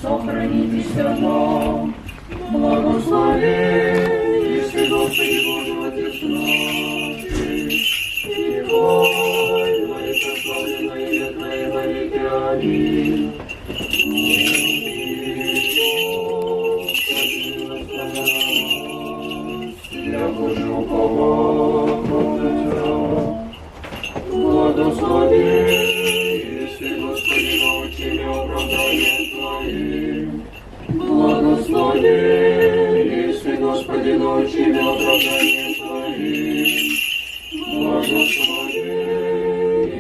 Сохранитесь нам, благослови, если Господи Боже, Отец нашей, и Твой, Твое прославленное имя Твое во веки. Аминь. Я Боже уповаю Тебя, благослови, если Господи научи меня оправданием Твоим. Благослови, если Господи научи меня оправданием Твоим. Благослови,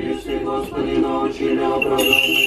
если Господи научи меня оправданием